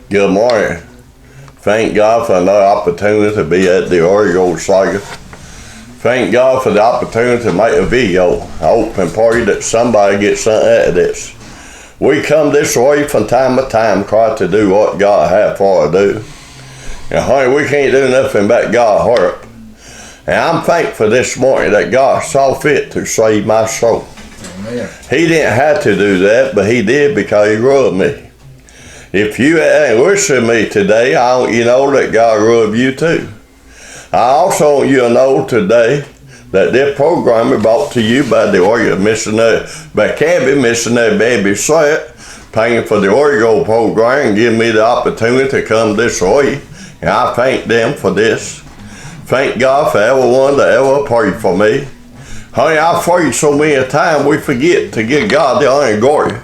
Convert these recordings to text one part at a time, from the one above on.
Good morning. Thank God for another opportunity to be at the Oriole Saga. Thank God for the opportunity to make a video. I hope and pray that somebody gets something out of this. We come this way from time to time, try to do what God has for us to do. And honey, we can't do nothing but God help. And I'm thankful this morning that God saw fit to save my soul. Amen. He didn't have to do that, but he did because he loved me. If you ain't listening to me today, I want you to know that God loves you too. I also want you to know today that this program is brought to you by the Oriole Missionary, by Cabby Missionary Baby Set, paying for the Oriole program and giving me the opportunity to come this way. And I thank them for this. Thank God for everyone that ever prayed for me. Honey, I pray so many times we forget to give God the honor and glory.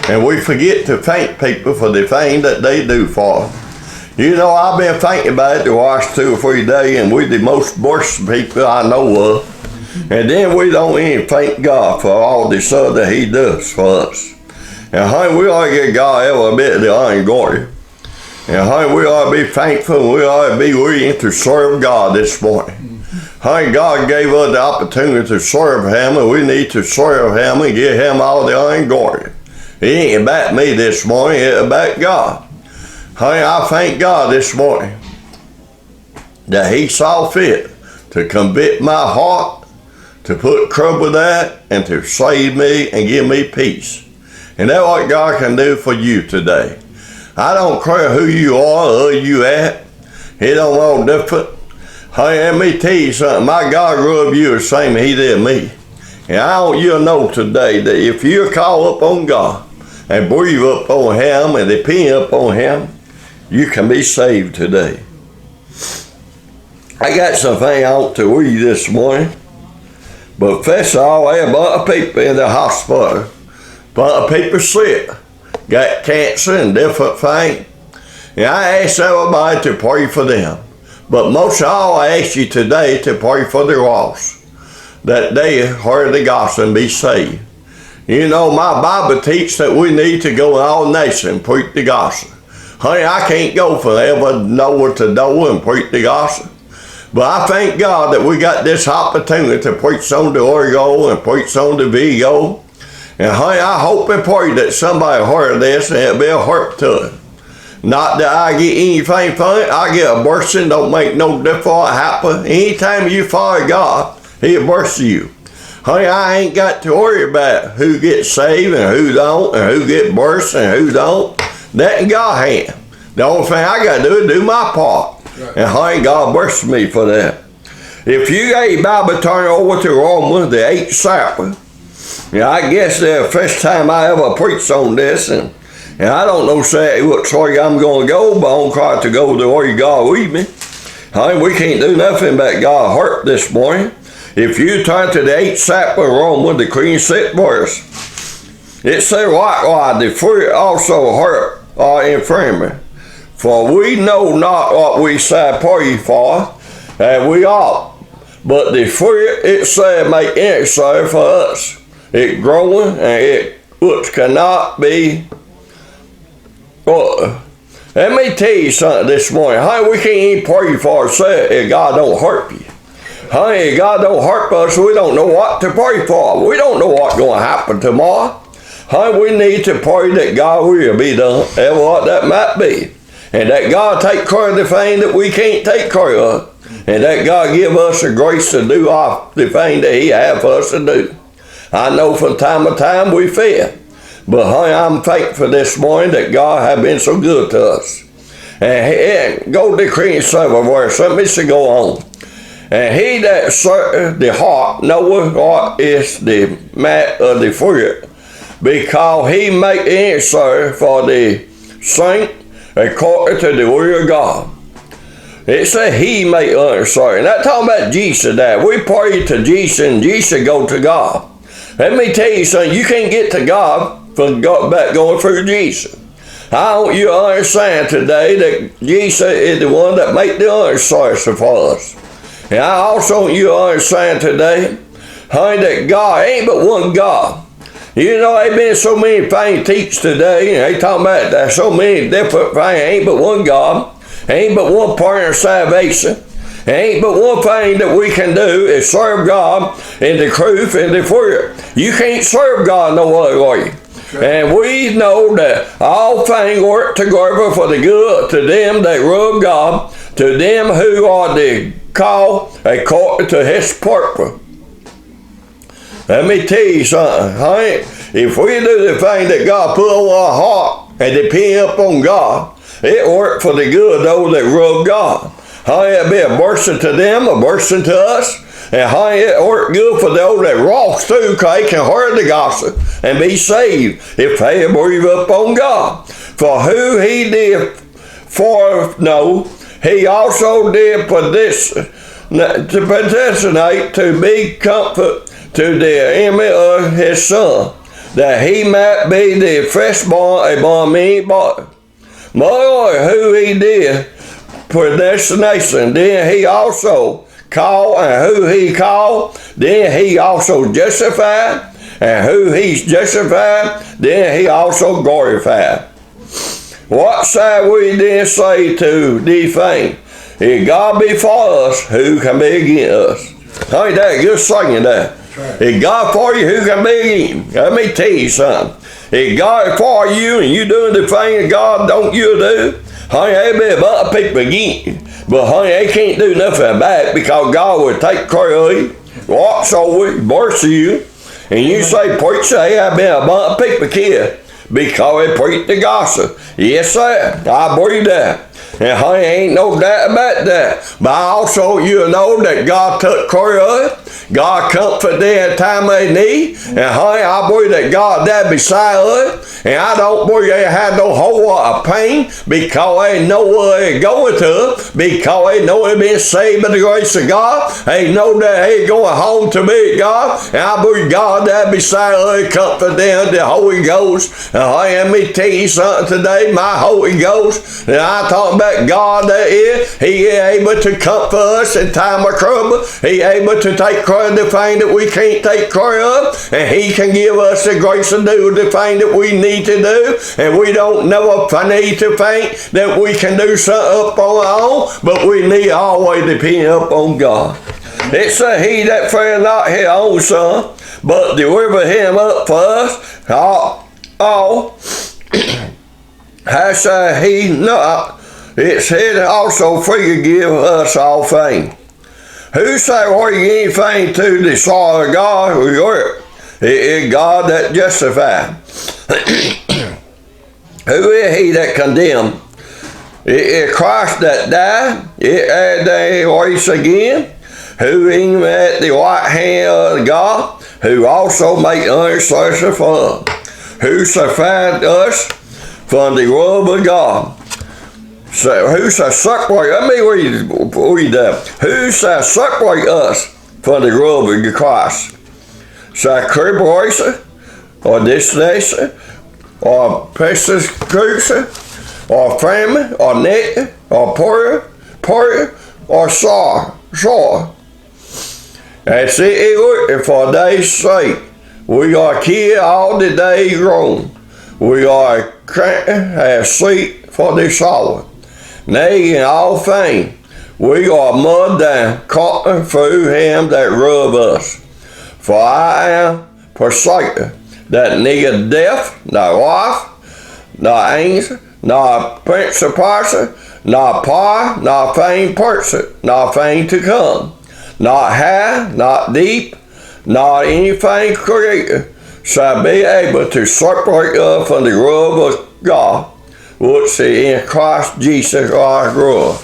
And we forget to thank people for the thing that they do for us. You know, I've been thinking about it the last 2 or 3 days, and we're the most blessed people I know of. And then we don't even thank God for all the stuff that he does for us. And honey, we ought to give God every bit of the honor and glory. And honey, we ought to be thankful, and we ought to be willing to serve God this morning. Honey, God gave us the opportunity to serve him, and we need to serve him and give him all the honor and glory. It ain't about me this morning, it's about God. Honey, I thank God this morning that he saw fit to convict my heart, to put trouble out, and to save me and give me peace. And that's what God can do for you today. I don't care who you are or who you at. It don't all different. Honey, let me tell you something. My God loved you the same as he did me. And I want you to know today that if you call up on God and breathe up on him and depend upon him, you can be saved today. I got something I want to read this morning. But first of all, I have a lot of people in the hospital. A lot of people sick, got cancer and different things. And I ask everybody to pray for them. But most of all, I ask you today to pray for the lost, that they hear the gospel and be saved. You know, my Bible teaches that we need to go in all nations and preach the gospel. Honey, I can't go from ever nowhere to door and preach the gospel. But I thank God that we got this opportunity to preach on the Oriole and preach on the video. And honey, I hope and pray that somebody heard this and it'll be a help to it. Not that I get anything from it. I get a blessing, don't make no difference what happen. Anytime you follow God, he'll bless you. Honey, I ain't got to worry about who gets saved and who don't, and who gets blessed and who don't. That in God's hand. The only thing I got to do is do my part. Right. And honey, God bless me for that. If you got a Bible, turn over to Romans, the 8th chapter. I guess the first time I ever preached on this, and I don't know exactly what way I'm going to go, but I'm trying to go the way God lead me. Honey, we can't do nothing but God hurt this morning. If you turn to the 8th chapter of Romans, the 6th verse, it says, likewise, the fruit also hurt our infirmity. For we know not what we shall pray for, and we ought. But the fruit it said make answer for us. It growing, and it which cannot be. Let me tell you something this morning. Honey, we can't even pray for ourselves if God don't hurt you. Honey, if God don't hurt us, we don't know what to pray for. We don't know what's going to happen tomorrow. Honey, we need to pray that God will be done, and what that might be. And that God take care of the thing that we can't take care of. And that God give us the grace to do the thing that he has for us to do. I know from time to time we fail. But honey, I'm thankful this morning that God has been so good to us. And go to the 7th verse. Let me go on. And he that searcheth the heart knoweth what is the matter of the fruit, because he make answer for the saint according to the word of God. It said he make answer. And that's talking about Jesus there. We pray to Jesus and Jesus go to God. Let me tell you something. You can't get to God from back going through Jesus. I want you to understand today that Jesus is the one that make the answer for us. And I also want you to understand today, honey, that God ain't but one God. You know, there been so many things teach today, and they talking about there's so many different things. Ain't but one God. Ain't but one partner of salvation. Ain't but one thing that we can do is serve God in the truth and the fruit. You can't serve God no other way. And we know that all things work together for the good to them that love God, to them who are the called according to his purpose. Let me tell you something, honey. If we do the thing that God put on our heart and depend upon God, it works for the good of those that love God. Honey, it'll be a blessing to them, a blessing to us. And honey, it worked good for those that lost too, because they can hear the gospel and be saved if they believe upon God. For who he did foreknow, he also did to predestinate to be comfort to the image of his son, that he might be the firstborn among many bodies. Moreover, who he did predestination, then he also called, and who he called, then he also justified, and who he's justified, then he also glorified. What shall we then say to these things? If God be for us, who can be against us? Honey, that's good singing there. If God for you, who can be against? Let me tell you something. If God is for you and you doing the thing that God don't you do, honey, there be a bunch of people against you. But honey, they can't do nothing about it because God will take care of you, watch over you, bless you. And you say, preacher, hey, I've been a bunch of people killed because they preach the gospel. Yes, sir, I believe that. And honey, ain't no doubt about that. But also you know that God took care of it. God comfort them at time of need. And honey, I believe that God died beside us. And I don't believe they had no whole lot of pain because they know where they're going to. Because they know they've been saved by the grace of God. They know that they're going home to be God. And I believe God died beside us, comfort them, the Holy Ghost. And honey, let me tell you something today. My Holy Ghost, and I talk about God that is, he is able to comfort us in time of trouble. He is able to take care of the thing that we can't take care of, and he can give us the grace to do the thing that we need to do. And we don't never need to think that we can do something up on our own, but we need always depend upon God. It says he that fear not his own son, but deliver him up for us all. How shall he not? It said also freely give us all things. Who shall work anything to the soul of God? It is God that justifies. Who is he that condemned? It is Christ that died. It is they raised again. Who is at the right hand of God? Who also make intercession for us? Who shall find us from the love of God? So who shall separate? Let me read that. Who shall separate us from the love of Christ? Shall tribulation, or distress, or persecution, or famine, or nakedness, or peril, or sorrow? As it is written, for their sake we are killed all the day long. We are as sleep for the sorrow. Nay, in all things, we are mowed down, caught through him that loved us. For I am persuaded that neither death, nor life, nor angel, nor principality, nor power, nor thing present, nor thing to come, not high, not deep, not anything created, shall be able to separate us from the love of God, which is in Christ Jesus our Lord.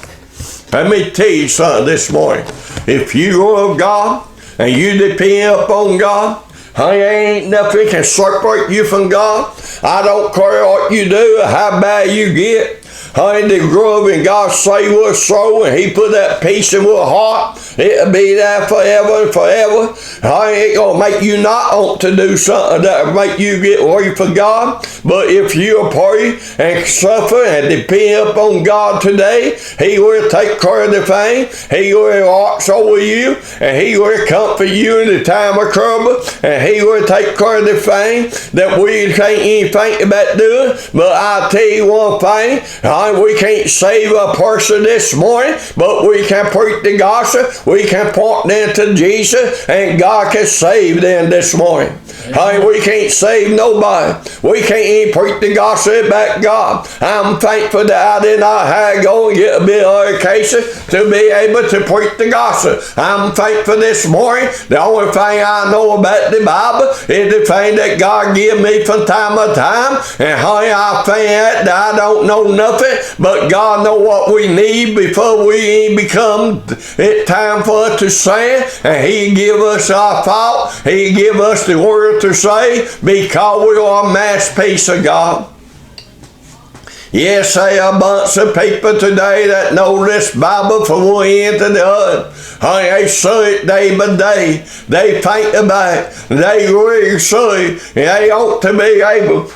Let me tell you something this morning. If you love God and you depend upon God, honey, ain't nothing can separate you from God. I don't care what you do or how bad you get. Honey, the grove and God say we're so, and He put that peace in our heart, it'll be there forever and forever. Honey, it gonna make you not want to do something that'll make you get away from God. But if you pray and suffer and depend upon God today, He will take care of the thing. He will watch over you, and He will comfort you in the time of trouble, and He will take care of the thing that we can't even think about doing. But I'll tell you one thing, we can't save a person this morning, but we can preach the gospel, we can point them to Jesus, and God can save them this morning. We can't save nobody. We can't even preach the gospel about God. I'm thankful that I did not have to go and get a bit of education to be able to preach the gospel. I'm thankful this morning. The only thing I know about the Bible is the thing that God give me from time to time. And I think that I don't know nothing, but God know what we need before we become it time for us to say, and He give us our thought. He give us the word to say, because we are a masterpiece of God. Yes, there are a bunch of people today that know this Bible from one end to the other. They say it day by day. They think about it. They really say it. They ought to be able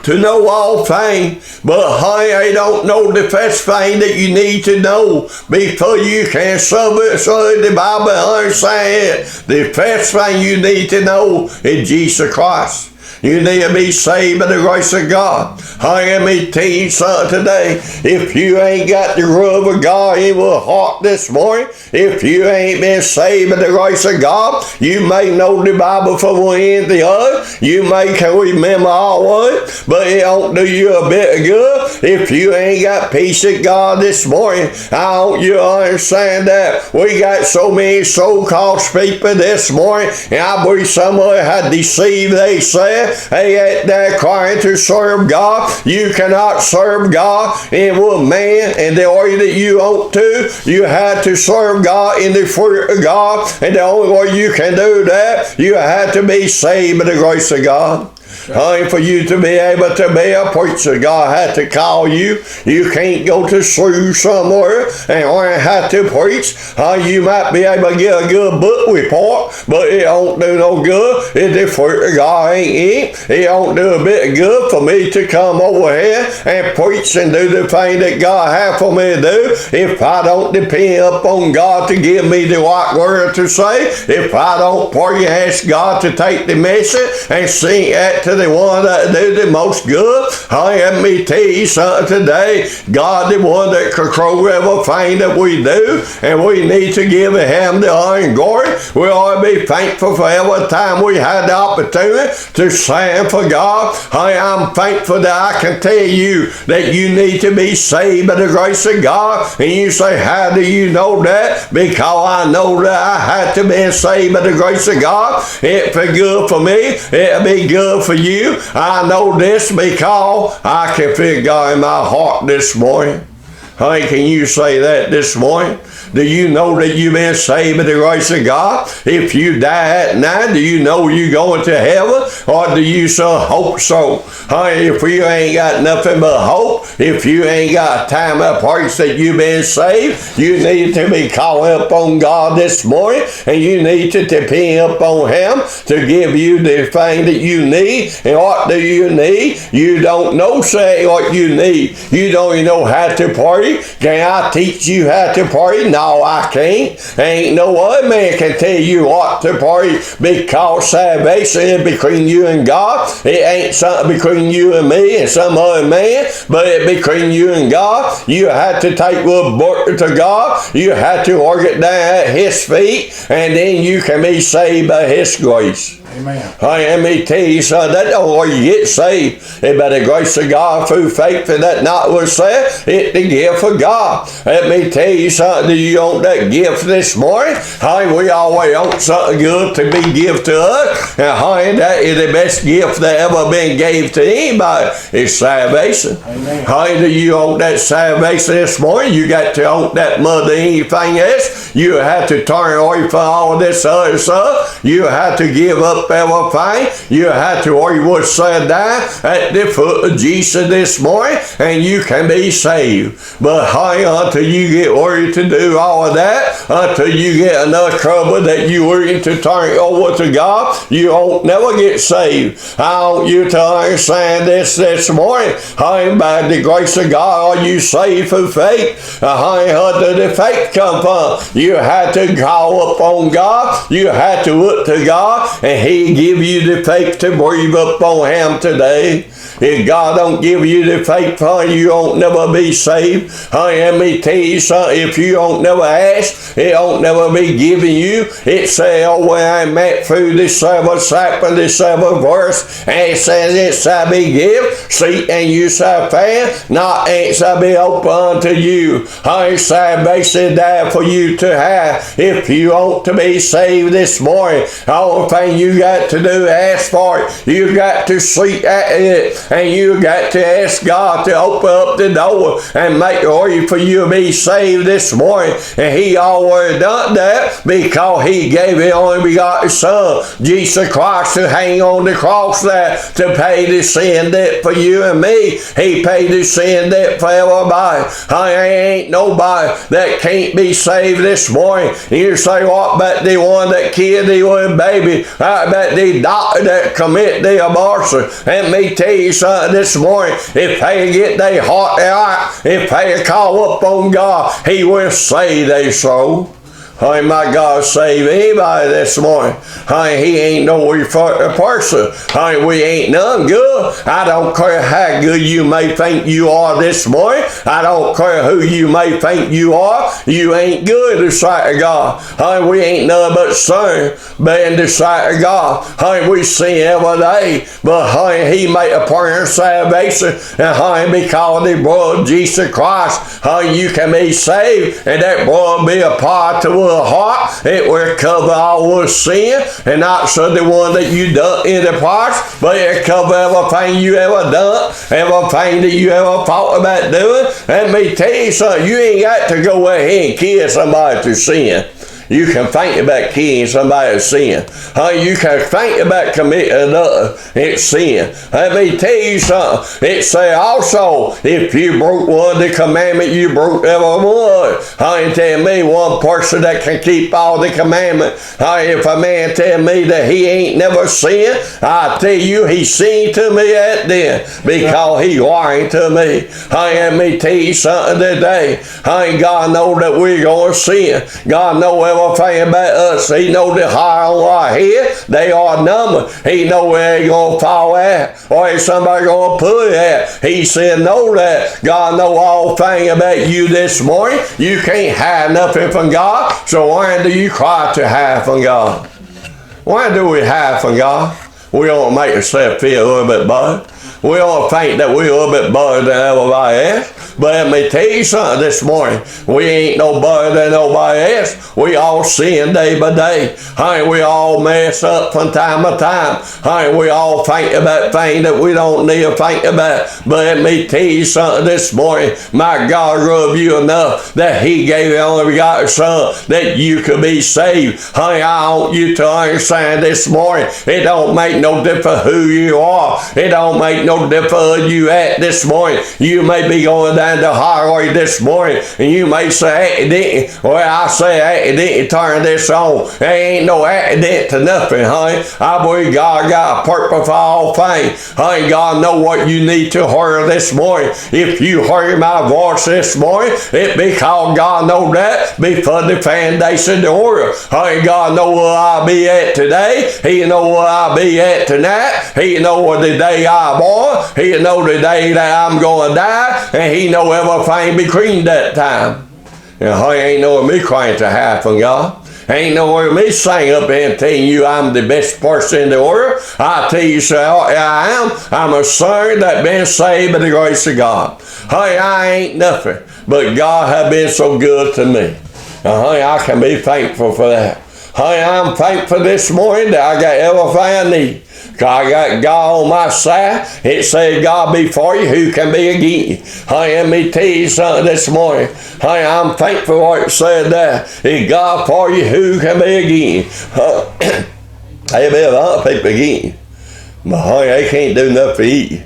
to know all things, but they don't know the first thing that you need to know before you can serve the Bible understand it. The first thing you need to know is Jesus Christ. You need to be saved by the grace of God. Let me tell you something today. If you ain't got the love of God in your heart this morning, if you ain't been saved by the grace of God, you may know the Bible from one end to the other. You may can remember all of it, but it don't do you a bit of good if you ain't got peace of God this morning. I want you to understand that. We got so many so-called people this morning, and I believe some of them had deceived themselves. They ain't there crying to serve God. You cannot serve God in one man and the way that you ought to. You have to serve God in the fruit of God, and the only way you can do that, you have to be saved by the grace of God. For you to be able to be a preacher, God had to call you. You can't go to school somewhere and learn how to preach. You might be able to get a good book report, but it don't do no good if the fruit of God ain't in. It don't do a bit of good for me to come over here and preach and do the thing that God has for me to do if I don't depend upon God to give me the right word to say, if I don't pray and ask God to take the message and sing it to the one that do the most good. Let me tell you something today. God the one that controls everything that we do, and we need to give Him the honor and glory. We ought to be thankful for every time we had the opportunity to stand for God. I'm thankful that I can tell you that you need to be saved by the grace of God. And you say, how do you know that? Because I know that I had to be saved by the grace of God. It'll be good for me. It'll be good for you. I know this because I can feel God in my heart this morning. Can you say that this morning? Do you know that you've been saved by the grace of God? If you die at night, do you know you're going to heaven? Or do you so hope so? If you ain't got nothing but hope, if you ain't got a time or place that you've been saved, you need to be calling upon God this morning, and you need to depend upon Him to give you the thing that you need. And what do you need? You don't know, say, what you need. You don't even know how to pray. Can I teach you how to pray? No, I can't. Ain't no other man can tell you what to pray, because salvation is between you and God. It ain't something between you and me and some other man, but it's between you and God. You have to take your book to God. You have to work it down at His feet, and then you can be saved by His grace. Amen. Let me tell you something. That's the way you get saved. It's by the grace of God through faith, and that not was said. It's the gift of God. Let me tell you something. Do you want that gift this morning? We always want something good to be given to us. And that is the best gift that ever been gave to anybody, is salvation. Amen. Do you want that salvation this morning? You got to want that more than anything else. You have to turn away from all this other stuff. You have to give up up everything you had to, or you would sit down at the foot of Jesus this morning, and you can be saved. But until you get worried to do all of that, until you get enough trouble that you worry to turn over to God, you won't never get saved. I want you to understand this morning. By the grace of God, are you saved for faith? How did the faith come from? You had to call upon God. You had to look to God, and He give you the faith to breathe upon Him today. If God don't give you the faith, you won't never be saved. Let me tell you something. If you don't never ask, it won't never be given you. It says, when I met through the 7th chapter, the 7th verse, and it says, it shall be given, seek and you shall find, knock and it shall be open unto you. Salvation there for you to have. If you want to be saved this morning, the only thing you got to do is ask for it. You got to seek at it. And you got to ask God to open up the door and make a way for you to be saved this morning. And He already done that because He gave His only begotten Son, Jesus Christ, to hang on the cross there to pay the sin debt for you and me. He paid the sin debt for everybody. Ain't nobody that can't be saved this morning. You say, what about the one that killed the little baby? How about the doctor that commit the abortion? Let me tell you something this morning. If they get their heart out, if they call up on God, He will save their soul. My God save anybody this morning. He ain't no person. We ain't none good. I don't care how good you may think you are this morning. I don't care who you may think you are. You ain't good in the sight of God. We ain't none but sin, but in the sight of God. We sin every day, but He made a prayer of salvation, and because the blood of Jesus Christ, you can be saved, and that blood be a part to heart. It will cover all of sin, and not so the one that you done in the past, but it cover everything you ever done, everything that you ever thought about doing. Let me tell you something, you ain't got to go ahead and kill somebody to sin. You can think about killing somebody's sin. You can think about committing another sin. Let me tell you something. It say also, if you broke one of the commandments, you broke every one. Tell me one person that can keep all the commandments. If a man tell me that he ain't never sinned, I tell you he sinned to me at then because he lying to me. Let me tell you something today. God know that we're going to sin. God know everything about us. He know the hair on our head, they are numbered. He know where they going to fall at, or if somebody going to put it at. He said know that. God know all things about you this morning. You can't hide nothing from God, so why do you cry to hide from God? Why do we hide from God? We don't make ourselves feel a little bit better. We all think that we're a little bit better than everybody else. But let me tell you something this morning. We ain't no better than nobody else. We all sin day by day. We all mess up from time to time. We all think about things that we don't need to think about. But let me tell you something this morning. My God loved you enough that He gave His only begotten Son that you could be saved. I want you to understand this morning. It don't make no difference who you are. It don't make no difference where you at this morning. You may be going down the highway this morning, and you may say accident. Well, I say accident, turn this on. There ain't no accident to nothing, honey. I believe God got a purpose for all things. Honey, God know what you need to hear this morning. If you hear my voice this morning, it because God know that before the foundation of the world. Honey, God know where I'll be at today. He know where I'll be at tonight. He know where the day I born. He know the day that I'm going to die, and He know everything between that time. And He ain't no me crying to hide from God. Ain't no me sing up here and telling you I'm the best person in the world. I tell you, so I am. I'm a sinner that been saved by the grace of God. I ain't nothing, but God has been so good to me. I can be thankful for that. I'm thankful this morning that I got everything I need. I got God on my side. It says God before you, who can be against you? Let me tell you something this morning. I'm thankful for what it said there. If God for you, who can be against you? There'll be a lot of people again. But honey, they can't do nothing for you.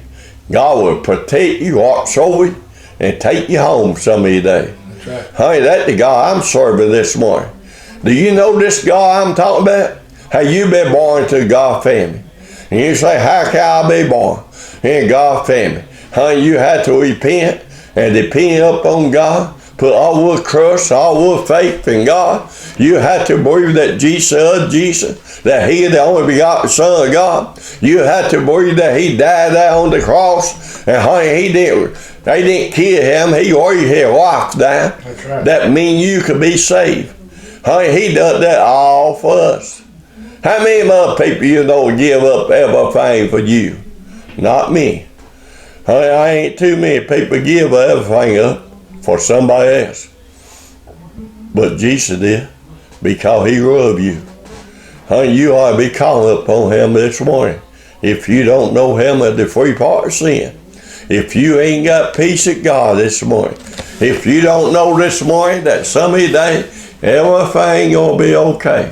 God will protect you, watch over you, and take you home some of your day. That's right. Honey, that's the God I'm serving this morning. Do you know this God I'm talking about? How you been born into God's family. And you say, how can I be born in God's family? Honey, you had to repent and depend upon God. Put all your trust, all your faith in God. You had to believe that Jesus, that He is the only begotten Son of God. You had to believe that He died there on the cross. And honey, they didn't kill Him. He already had life there. That's right. That means you could be saved. Honey, He done that all for us. How many other people you know give up everything for you? Not me. Honey, I ain't too many people give everything up for somebody else. But Jesus did, because He loved you. Honey, you ought to be calling upon Him this morning. If you don't know Him as the free part of sin, if you ain't got peace at God this morning, if you don't know this morning that some of your day, everything gonna be okay,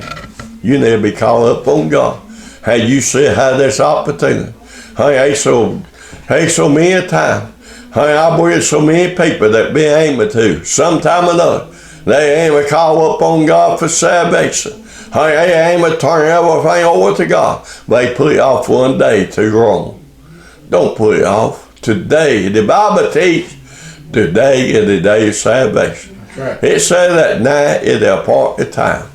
you need to be calling upon God. How you should have this opportunity. Honey, ain't so many times. Honey, I believe so many people that be aiming to, sometime or another, they aim to call upon God for salvation. Honey, they aim to turn everything over to God. They put it off one day too long. Don't put it off. Today, the Bible teaches, today is the day of salvation. That's right. It says that night is the appointed time.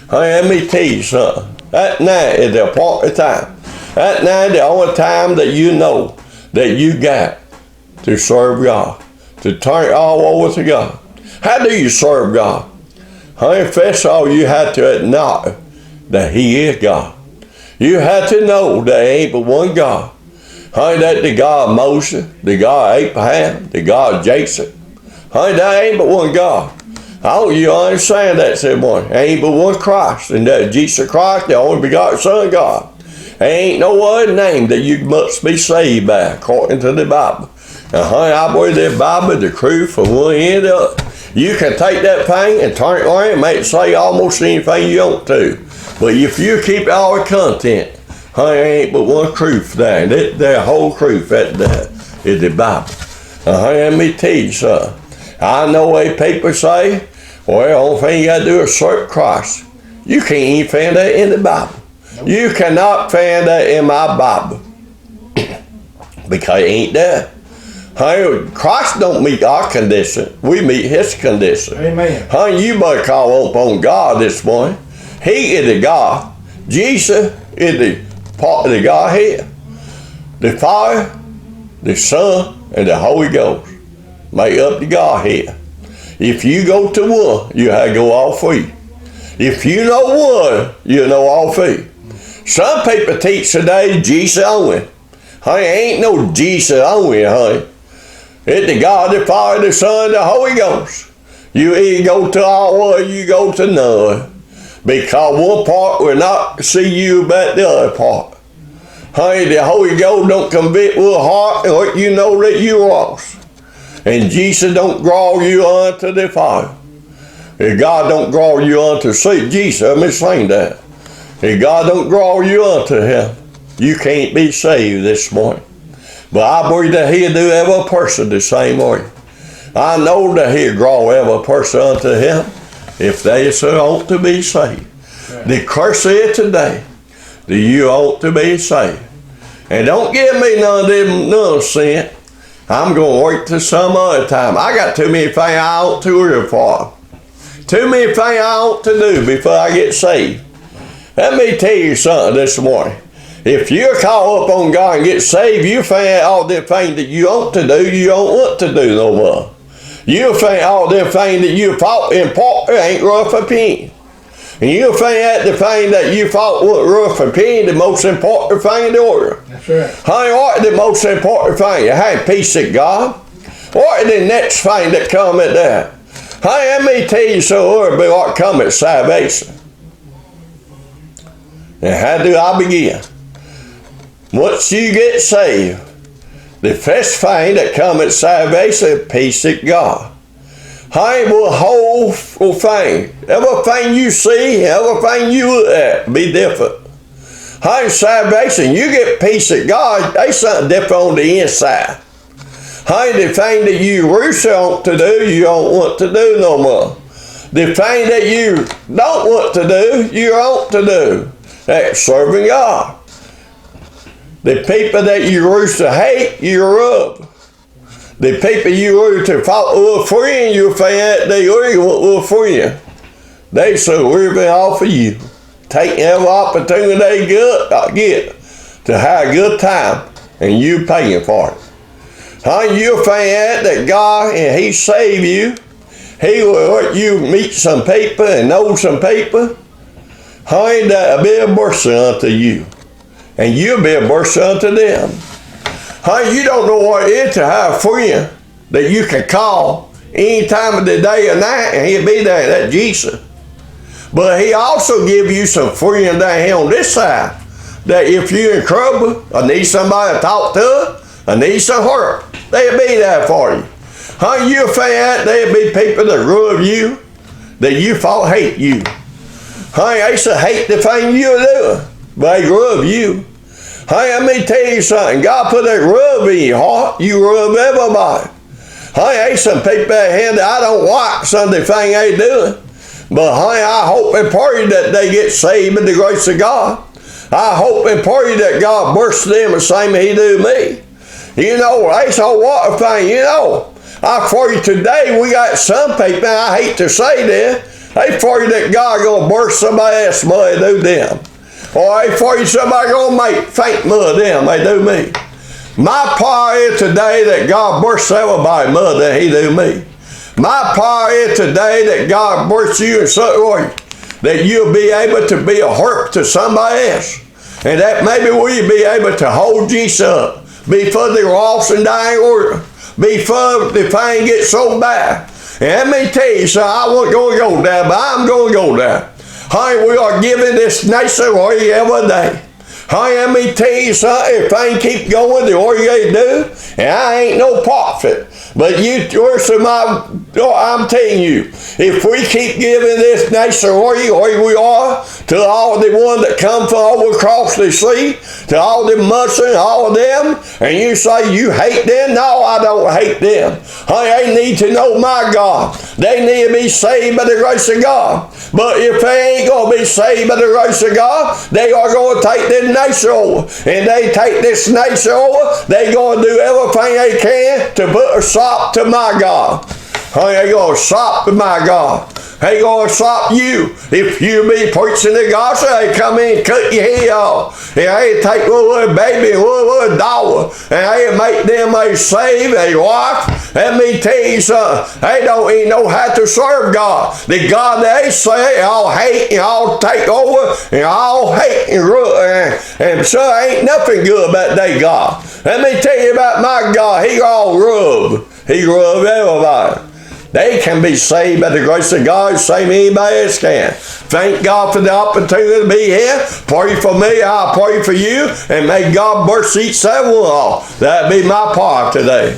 Honey, let me tell you something. That night is the appointed time. That night is the only time that you know that you got to serve God, to turn it all over to God. How do you serve God? Honey, first of all, you have to acknowledge that He is God. You have to know that there ain't but one God. Honey, that the God of Moses, the God of Abraham, the God of Jacob. Honey, there ain't but one God. I hope you understand that this morning. There ain't but one Christ, and that Jesus Christ, the only begotten Son of God. There ain't no other name that you must be saved by, according to the Bible. And honey, I believe that Bible, the truth from one end to the other. You can take that thing and turn it around and make it say almost anything you want to. But if you keep all the content, honey, there ain't but one truth there. And that whole truth that is the Bible. Honey, let me tell you something. I know what people say, well, the only thing you got to do is serve Christ. You can't even find that in the Bible. Nope. You cannot find that in my Bible. Because it ain't there. Honey, Christ don't meet our condition. We meet His condition. Amen. Honey, you better call upon God this morning. He is the God. Jesus is the part of the Godhead. The Father, the Son, and the Holy Ghost make up the Godhead. If you go to one, you have to go all three. If you know one, you know all three. Some people teach today Jesus only. Honey, ain't no Jesus only, honey. It's the God, the Father, the Son, the Holy Ghost. You either go to all one or you go to none. Because one part will not see you but the other part. Honey, the Holy Ghost don't convict with heart and let you know that you lost. And Jesus don't draw you unto the Father. If God don't draw you unto Jesus, let me explain that. If God don't draw you unto Him, you can't be saved this morning. But I believe that He'll do every person the same way. I know that He'll draw every person unto Him if they so ought to be saved. Right. The curse is today that you ought to be saved. And don't give me none of them nonsense. I'm going to wait till some other time. I got too many things I ought to live for. Too many things I ought to do before I get saved. Let me tell you something this morning. If you call up on God and get saved, you find all the things that you ought to do, you don't want to do no more. You find all the things that you thought important ain't worth a penny. And you'll find out the thing that you thought was worth a penny, the most important thing in the world. That's right. Honey, what is the most important thing? You have peace at God. What is the next thing that comes at that? Honey, let me tell you so early what comes at salvation. And how do I begin? Once you get saved, the first thing that comes at salvation is peace at God. Honey, the whole thing, everything you see, everything you look at, be different. Honey, salvation, you get peace at God, there's something different on the inside. Honey, the thing that you used to do, you don't want to do no more. The thing that you don't want to do, you want to do. That's serving God. The people that you used to hate, you love. The people you used to fight with friend, you find they with friend. They so living off of you. Taking every opportunity they get to have a good time, and you paying for it. Honey, you'll find that God, and He save you. He will let you meet some people and know some people. Honey, that'll be a blessing unto you. And you'll be a blessing unto them. Honey, you don't know what it is to have a friend that you can call any time of the day or night, and He'll be there. That's Jesus. But He also give you some friends down here on this side that if you're in trouble or need somebody to talk to or need some help, they'll be there for you. Honey, you'll find out there'll be people that love you, that you thought hate you. Honey, they used to hate the thing you're doing, but they love you. Honey, let me tell you something. God put that love in your heart. You love everybody. Honey, there's some people out here that I don't like some of the thing they doing. But honey, I hope and pray that they get saved in the grace of God. I hope and pray that God bless them the same as He do me. You know, that's a water thing, you know. I pray today we got some people, I hate to say this, they pray that God gonna bless somebody else more than do them. Or they pray somebody gonna make faint more of them they do me. My prayer is today that God bless everybody more than He do me. My prayer is today that God bless you in such a way that you'll be able to be a help to somebody else. And that maybe we'll be able to hold Jesus up before the lost and dying order, before the pain gets so bad. And let me tell you, so I wasn't going to go there, but I'm going to go there. Honey, we are giving this nation away every day. Honey, let me tell you something, if things keep going the way they do, and I ain't no prophet, but I'm telling you, if we keep giving this nation away we are, to all the ones that come from all across the sea, to all the Muslims, all of them, and you say you hate them, no, I don't hate them. Honey, they need to know my God. They need to be saved by the grace of God. But if they ain't going to be saved by the grace of God, they are going to take this nation over. And they take this nation over, they going to do everything they can to put a stop to my God. Honey, they going to stop to my God. They going to stop you. If you be preaching the gospel, they come in and cut your head off. And they take a little baby and a little dollar, and they make them a slave, a wife. Let me tell you something. They don't even know how to serve God. The God they say, all hate and all take over and all hate and so ain't nothing good about their God. Let me tell you about my God. He all love. He love everybody. They can be saved by the grace of God, same as anybody else can. Thank God for the opportunity to be here. Pray for me, I'll pray for you, and may God bless each and every one. That'll be my part today.